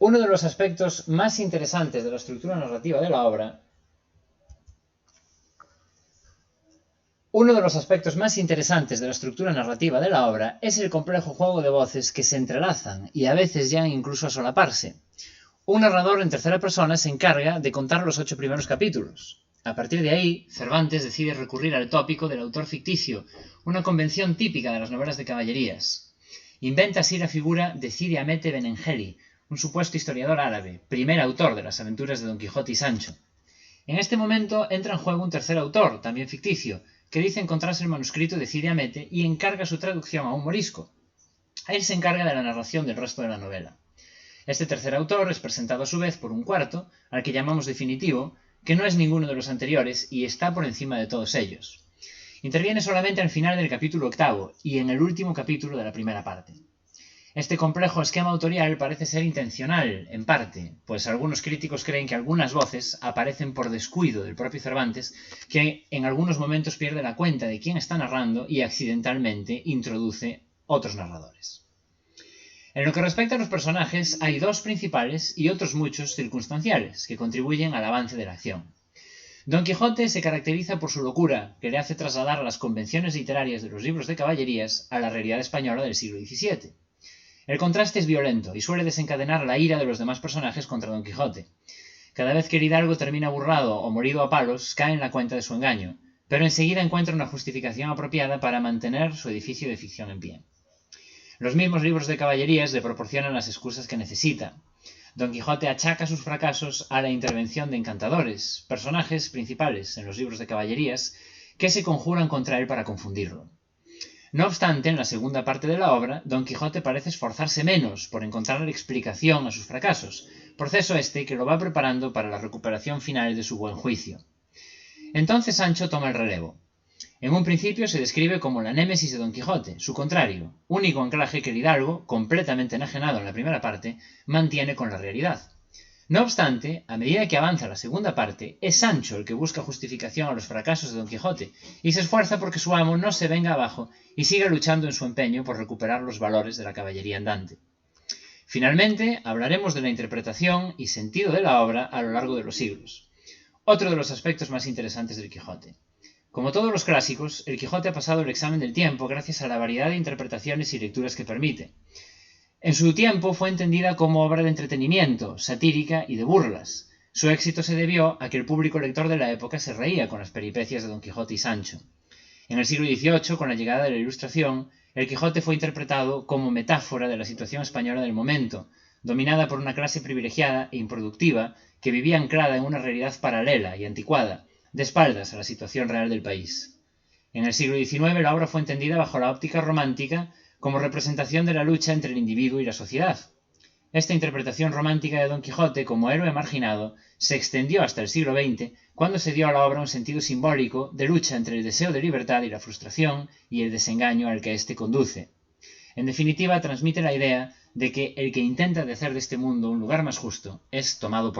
Uno de los aspectos más interesantes de la estructura narrativa de la obra es el complejo juego de voces que se entrelazan y a veces llegan incluso a solaparse. Un narrador en tercera persona se encarga de contar los 8 primeros capítulos. A partir de ahí, Cervantes decide recurrir al tópico del autor ficticio, una convención típica de las novelas de caballerías. Inventa así la figura de Cide Hamete Benengeli, un supuesto historiador árabe, primer autor de las aventuras de Don Quijote y Sancho. En este momento entra en juego un tercer autor, también ficticio, que dice encontrarse el manuscrito de Cide Hamete y encarga su traducción a un morisco. Él se encarga de la narración del resto de la novela. Este tercer autor es presentado a su vez por un cuarto, al que llamamos definitivo, que no es ninguno de los anteriores y está por encima de todos ellos. Interviene solamente al final del capítulo 8 y en el último capítulo de la primera parte. Este complejo esquema autorial parece ser intencional, en parte, pues algunos críticos creen que algunas voces aparecen por descuido del propio Cervantes, que en algunos momentos pierde la cuenta de quién está narrando y accidentalmente introduce otros narradores. En lo que respecta a los personajes, hay 2 principales y otros muchos circunstanciales que contribuyen al avance de la acción. Don Quijote se caracteriza por su locura, que le hace trasladar las convenciones literarias de los libros de caballerías a la realidad española del siglo XVII. El contraste es violento y suele desencadenar la ira de los demás personajes contra Don Quijote. Cada vez que el hidalgo termina burlado o molido a palos, cae en la cuenta de su engaño, pero enseguida encuentra una justificación apropiada para mantener su edificio de ficción en pie. Los mismos libros de caballerías le proporcionan las excusas que necesita. Don Quijote achaca sus fracasos a la intervención de encantadores, personajes principales en los libros de caballerías, que se conjuran contra él para confundirlo. No obstante, en la segunda parte de la obra, Don Quijote parece esforzarse menos por encontrar explicación a sus fracasos, proceso este que lo va preparando para la recuperación final de su buen juicio. Entonces Sancho toma el relevo. En un principio se describe como la némesis de Don Quijote, su contrario, único anclaje que el hidalgo, completamente enajenado en la primera parte, mantiene con la realidad. No obstante, a medida que avanza la segunda parte, es Sancho el que busca justificación a los fracasos de Don Quijote y se esfuerza porque su amo no se venga abajo y siga luchando en su empeño por recuperar los valores de la caballería andante. Finalmente, hablaremos de la interpretación y sentido de la obra a lo largo de los siglos. Otro de los aspectos más interesantes del Quijote. Como todos los clásicos, el Quijote ha pasado el examen del tiempo gracias a la variedad de interpretaciones y lecturas que permite. En su tiempo fue entendida como obra de entretenimiento, satírica y de burlas. Su éxito se debió a que el público lector de la época se reía con las peripecias de Don Quijote y Sancho. En el siglo XVIII, con la llegada de la Ilustración, el Quijote fue interpretado como metáfora de la situación española del momento, dominada por una clase privilegiada e improductiva que vivía anclada en una realidad paralela y anticuada, de espaldas a la situación real del país. En el siglo XIX la obra fue entendida bajo la óptica romántica como representación de la lucha entre el individuo y la sociedad. Esta interpretación romántica de Don Quijote como héroe marginado se extendió hasta el siglo XX, cuando se dio a la obra un sentido simbólico de lucha entre el deseo de libertad y la frustración y el desengaño al que éste conduce. En definitiva, transmite la idea de que el que intenta hacer de este mundo un lugar más justo es tomado por